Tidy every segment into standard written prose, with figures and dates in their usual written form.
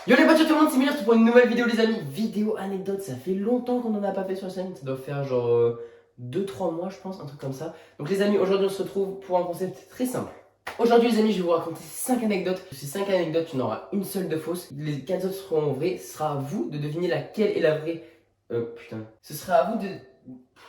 Yo les potes, tout le monde, c'est Miller pour une nouvelle vidéo les amis. Vidéo anecdote, ça fait longtemps qu'on en a pas fait sur la chaîne. Ça doit faire genre 2-3 mois je pense, un truc comme ça. Donc les amis, aujourd'hui on se retrouve pour un concept très simple. Aujourd'hui les amis, je vais vous raconter 5 anecdotes. Ces 5 anecdotes, il y en aura une seule de fausse. Les 4 autres seront vraies. Ce sera à vous de deviner laquelle est la vraie. Putain. Ce sera à vous de...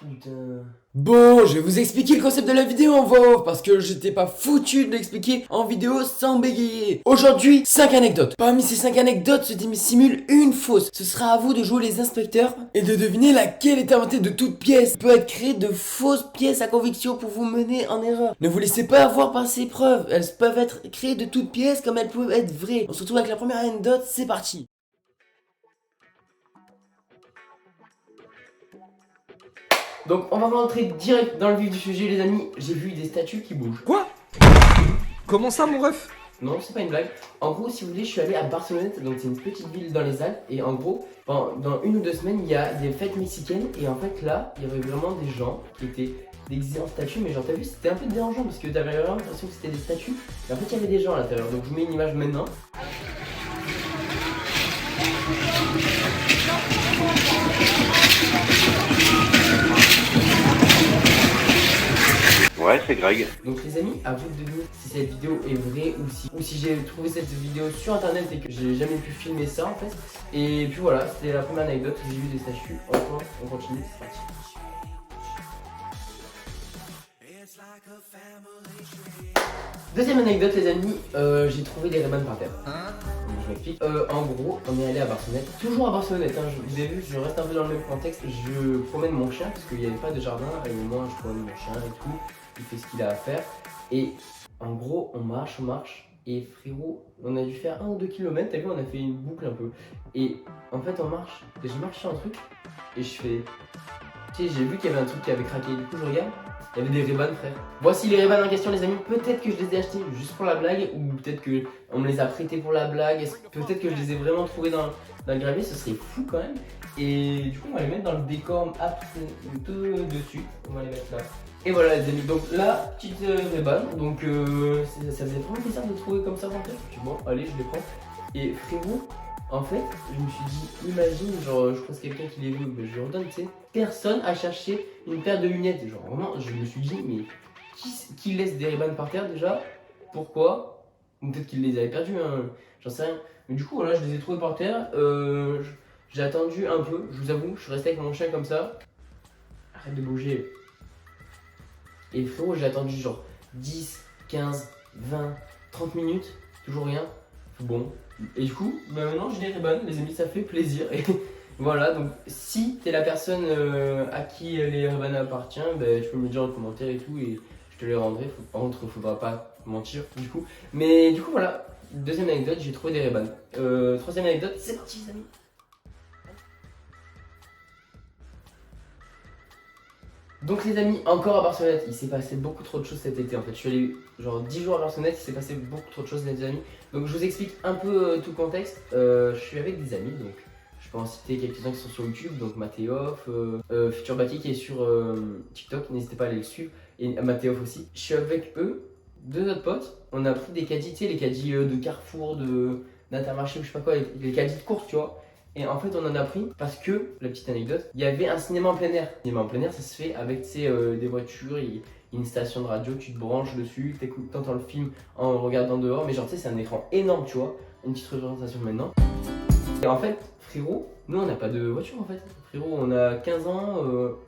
Putain... Bon, je vais vous expliquer le concept de la vidéo en voix off parce que j'étais pas foutu de l'expliquer en vidéo sans bégayer. Aujourd'hui, 5 anecdotes. Parmi ces 5 anecdotes se simule une fausse. Ce sera à vous de jouer les inspecteurs et de deviner laquelle est inventée de toute pièce. Il peut être créé de fausses pièces à conviction pour vous mener en erreur. Ne vous laissez pas avoir par ces preuves. Elles peuvent être créées de toutes pièces comme elles peuvent être vraies. On se retrouve avec la première anecdote, c'est parti. Donc on va rentrer direct dans le vif du sujet les amis. J'ai vu des statues qui bougent. Quoi? Comment ça, mon ref? Non, c'est pas une blague. En gros, si vous voulez, je suis allé à Barcelonnette, donc c'est une petite ville dans les Alpes. Et en gros, dans 1 ou 2 semaines, il y a des fêtes mexicaines. Et en fait, là, il y avait vraiment des gens qui étaient déguisés en statues. Mais genre, t'as vu, c'était un peu dérangeant parce que t'avais vraiment l'impression que c'était des statues. Mais en fait, il y avait des gens à l'intérieur. Donc, je vous mets une image maintenant. Ouais, c'est Greg. Donc les amis, à vous de deviner si cette vidéo est vraie ou si j'ai trouvé cette vidéo sur internet et que j'ai jamais pu filmer ça en fait. Et puis voilà, c'était la première anecdote, j'ai vu des statues. Enfin, on continue, c'est parti. Deuxième anecdote les amis, j'ai trouvé des Ray-Ban par terre. Donc, je m'explique. En gros, on est allé à Barcelonnette, toujours à Barcelonnette, hein, vous avez vu, je reste un peu dans le même contexte. Je promène mon chien parce qu'il n'y avait pas de jardin et moi je promène mon chien et tout. Il fait ce qu'il a à faire et en gros on marche et frérot on a dû faire 1 ou 2 km, t'as vu on a fait une boucle un peu et en fait on marche et je marche sur un truc et je fais, tu sais j'ai vu qu'il y avait un truc qui avait craqué, du coup je regarde, il y avait des Ray-Ban frère. Voici les Ray-Ban en question les amis, peut-être que je les ai achetés juste pour la blague ou peut-être que on me les a prêtés pour la blague, peut-être que je les ai vraiment trouvés dans le gravier, ce serait fou quand même. Et du coup on va les mettre dans le décor tout dessus, on va les mettre là. Et voilà les amis, donc la petite Ray-Ban, donc ça faisait vraiment plaisir de les trouver comme ça par terre. Je dis bon allez je les prends. Et frérot, en fait je me suis dit, imagine genre je croise quelqu'un qui les veut, ben, je lui redonne tu sais. Personne a cherché une paire de lunettes, genre vraiment je me suis dit mais qui laisse des Ray-Ban par terre déjà? Pourquoi? Ou peut-être qu'il les avait perdus, hein, j'en sais rien. Mais du coup voilà je les ai trouvés par terre, j'ai attendu un peu, je vous avoue, je suis resté avec mon chien comme ça. Arrête de bouger. Et frérot, j'ai attendu genre 10, 15, 20, 30 minutes, toujours rien. Bon, et du coup, bah maintenant j'ai les Ray-Ban, les amis, ça fait plaisir. Et voilà, donc si t'es la personne à qui les Ray-Ban appartiennent, bah, tu peux me le dire en commentaire et tout, et je te les rendrai. Par contre, faudra pas mentir du coup. Mais du coup, voilà, deuxième anecdote, j'ai trouvé des Ray-Ban. Troisième anecdote, c'est parti les amis. Donc les amis, encore à Barcelonnette, il s'est passé beaucoup trop de choses cet été en fait. Je suis allé genre 10 jours à Barcelonnette, il s'est passé beaucoup trop de choses les amis. Donc je vous explique un peu tout le contexte. Je suis avec des amis, donc je peux en citer quelques-uns qui sont sur YouTube, donc Mathéof, Futur Baki qui est sur TikTok, n'hésitez pas à aller le suivre, et Mathéof aussi. Je suis avec eux, 2 autres potes, on a pris des caddies, tu sais les caddies de Carrefour, d'Intermarché ou je sais pas quoi, les caddies de course tu vois. Et en fait on en a pris parce que, la petite anecdote, il y avait un cinéma en plein air. Le cinéma en plein air ça se fait avec des voitures, il y a une station de radio, tu te branches dessus, t'entends le film en regardant dehors. Mais genre tu sais c'est un écran énorme tu vois, une petite représentation maintenant. Et en fait frérot, nous on n'a pas de voiture en fait. Frérot on a 15 ans,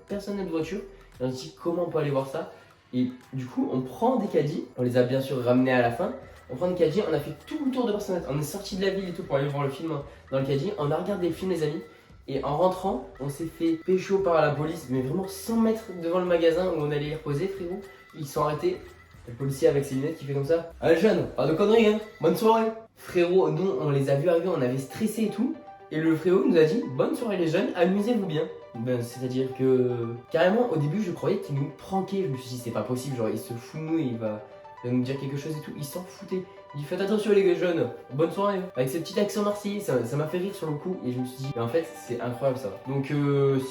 personne n'a de voiture. Et on se dit comment on peut aller voir ça. Et du coup on prend des caddies, on les a bien sûr ramenés à la fin. On prend des caddies, on a fait tout le tour de Barcelonnette, on est sorti de la ville et tout pour aller voir le film dans le caddie. On a regardé le film les amis et en rentrant on s'est fait pécho par la police, mais vraiment 100 mètres devant le magasin où on allait y reposer frérot. Ils sont arrêtés, le policier avec ses lunettes qui fait comme ça. Allez jeune, pas de conneries hein, bonne soirée. Frérot, nous on les a vus arriver, on avait stressé et tout. Et le frérot nous a dit bonne soirée les jeunes, amusez-vous bien. Ben, c'est-à-dire que carrément au début je croyais qu'il nous pranquait, je me suis dit c'est pas possible, genre il se fout de nous et il va nous dire quelque chose et tout, il s'en foutait. Il dit faites attention les jeunes, bonne soirée. Avec ce petit accent marseillais, ça m'a fait rire sur le coup et je me suis dit, mais en fait c'est incroyable ça. Donc si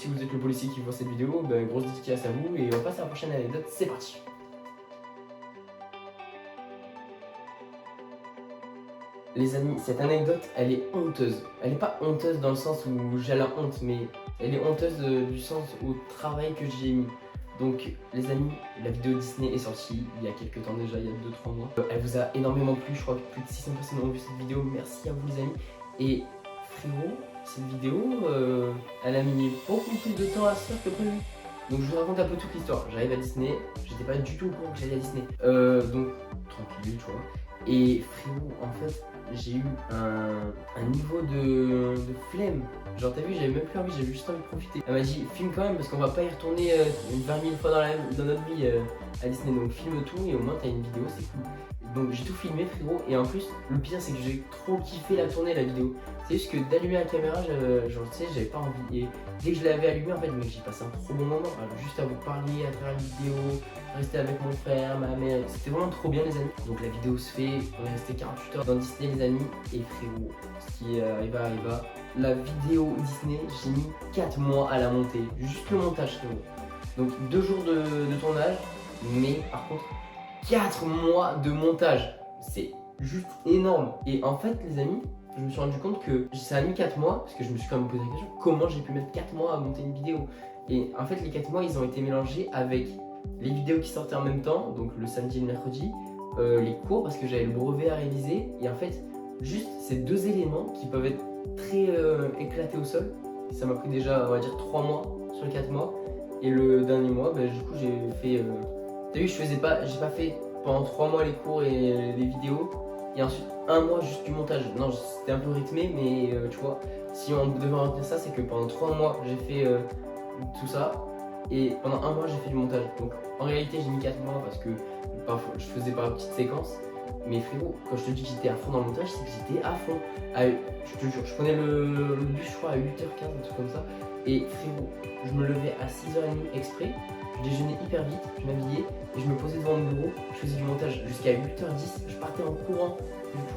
vous êtes le policier qui voit cette vidéo, ben, grosse dédicace à vous et on passe à la prochaine anecdote, c'est parti. Les amis, cette anecdote, elle est honteuse. Elle n'est pas honteuse dans le sens où j'ai la honte, mais elle est honteuse du sens au travail que j'ai mis. Donc les amis, la vidéo Disney est sortie il y a quelques temps déjà, il y a 2-3 mois. Elle vous a énormément plu, je crois que plus de 600 personnes ont vu cette vidéo. Merci à vous les amis. Et frérot, cette vidéo, elle a mis beaucoup plus de temps à se faire que prévu. Donc je vous raconte un peu toute l'histoire. J'arrive à Disney, j'étais pas du tout au courant que j'allais à Disney. Donc tranquille, tu vois. Et frérot, en fait, j'ai eu un niveau de flemme. Genre t'as vu, j'avais même plus envie, j'avais juste envie de profiter. Elle m'a dit filme quand même parce qu'on va pas y retourner 20 000 fois dans notre vie à Disney. Donc filme tout et au moins t'as une vidéo, c'est cool. Donc j'ai tout filmé frérot et en plus le pire c'est que j'ai trop kiffé la tourner la vidéo. C'est juste que d'allumer la caméra, genre tu sais, j'avais pas envie. Et dès que je l'avais allumé en fait, j'ai passé un trop bon moment. Alors, juste à vous parler à travers la vidéo, rester avec mon frère, ma mère, c'était vraiment trop bien les amis. Donc la vidéo se fait, on est resté 48 heures dans Disney les amis. Et frérot, ce qui arriva. La vidéo Disney, j'ai mis 4 mois à la monter, juste le montage frérot. Donc 2 jours de tournage, mais par contre 4 mois de montage, c'est juste énorme. Et en fait les amis, je me suis rendu compte que ça a mis 4 mois, parce que je me suis quand même posé la question, comment j'ai pu mettre 4 mois à monter une vidéo. Et en fait les 4 mois ils ont été mélangés avec les vidéos qui sortaient en même temps, donc le samedi et le mercredi, les cours parce que j'avais le brevet à réviser. Et en fait juste ces deux éléments qui peuvent être très éclatés au sol, ça m'a pris déjà on va dire 3 mois sur les 4 mois. Et le dernier mois, bah, du coup j'ai fait... T'as vu, j'ai pas fait pendant 3 mois les cours et les vidéos. Et ensuite 1 mois juste du montage. Non, c'était un peu rythmé, mais tu vois, si on devait retenir ça, c'est que pendant 3 mois j'ai fait tout ça. Et pendant 1 mois j'ai fait du montage. Donc en réalité j'ai mis 4 mois parce que parfois je faisais par petites séquences. Mais frérot, quand je te dis que j'étais à fond dans le montage, c'est que j'étais à fond. Je te jure, je prenais le bus je crois à 8h15, un truc comme ça. Et frérot, je me levais à 6h30 exprès. Je déjeunais hyper vite, je m'habillais et je me posais devant mon bureau, je faisais du montage jusqu'à 8h10, je partais en courant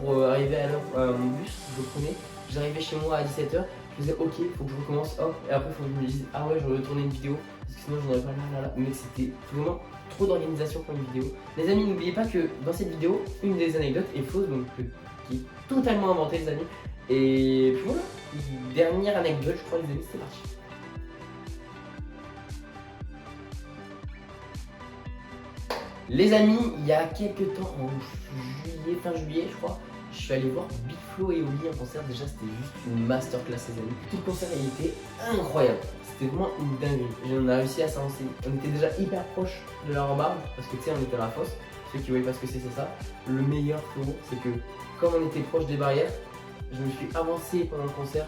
pour arriver à l'heure à mon bus, je le prenais, j'arrivais chez moi à 17h, je faisais ok, faut que je recommence, hop, et après faut que je me dise ah ouais j'aurais tourné une vidéo, parce que sinon j'en aurais pas là, mais c'était vraiment trop d'organisation pour une vidéo. Les amis, n'oubliez pas que dans cette vidéo, une des anecdotes est fausse, donc qui est totalement inventée les amis. Et puis voilà, dernière anecdote je crois les amis, c'est parti. Les amis, il y a quelques temps, en juillet, fin juillet je crois, je suis allé voir Big Flo et Oli en concert. Déjà c'était juste une masterclass les amis. Tout le concert il était incroyable, c'était vraiment une dinguerie. Et on a réussi à s'avancer, on était déjà hyper proche de la rambarde parce que tu sais on était à la fosse. Ceux qui voyaient pas ce que c'est ça. Le meilleur frérot c'est que comme on était proche des barrières, je me suis avancé pendant le concert.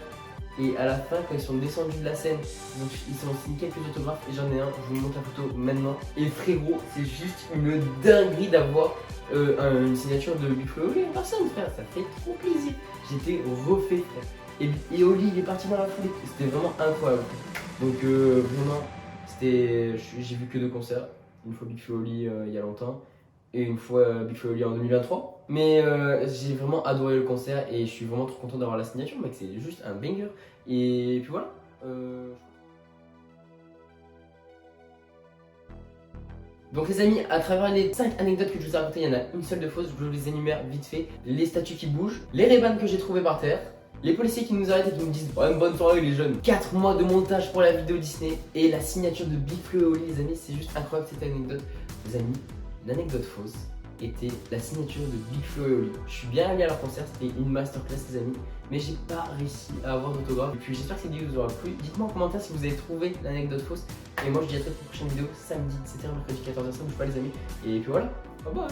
Et à la fin, quand ils sont descendus de la scène, donc ils sont signé quelques autographes et j'en ai un, je vous montre la photo maintenant. Et frérot, c'est juste une dinguerie d'avoir une signature de Big Flo et Oli en personne, frère, ça fait trop plaisir. J'étais refait, frère. Et Oli, il est parti dans la foulée, c'était vraiment incroyable. Donc vraiment, j'ai vu que 2 concerts, une fois Big Flo et Oli il y a longtemps. Et une fois Big Flo et Oli en 2023. Mais j'ai vraiment adoré le concert et je suis vraiment trop content d'avoir la signature, mec, c'est juste un banger. Et puis voilà. Donc les amis, à travers les 5 anecdotes que je vous ai racontées, il y en a une seule de fausse, je vous les énumère vite fait. Les statues qui bougent, les Ray-Ban que j'ai trouvées par terre, les policiers qui nous arrêtent et qui nous disent oh, bonne soirée les jeunes, 4 mois de montage pour la vidéo Disney et la signature de Big Flo et Oli les amis, c'est juste incroyable cette anecdote. Les amis, l'anecdote fausse était la signature de Big Flo et Oli. Je suis bien allé à leur concert, c'était une masterclass les amis, mais j'ai pas réussi à avoir d'autographe. Et puis j'espère que cette vidéo vous aura plu. Dites-moi en commentaire si vous avez trouvé l'anecdote fausse. Et moi je dis à très pour une prochaine vidéo, samedi 17h, mercredi 14h, ça bouge pas les amis. Et puis voilà, bye bye.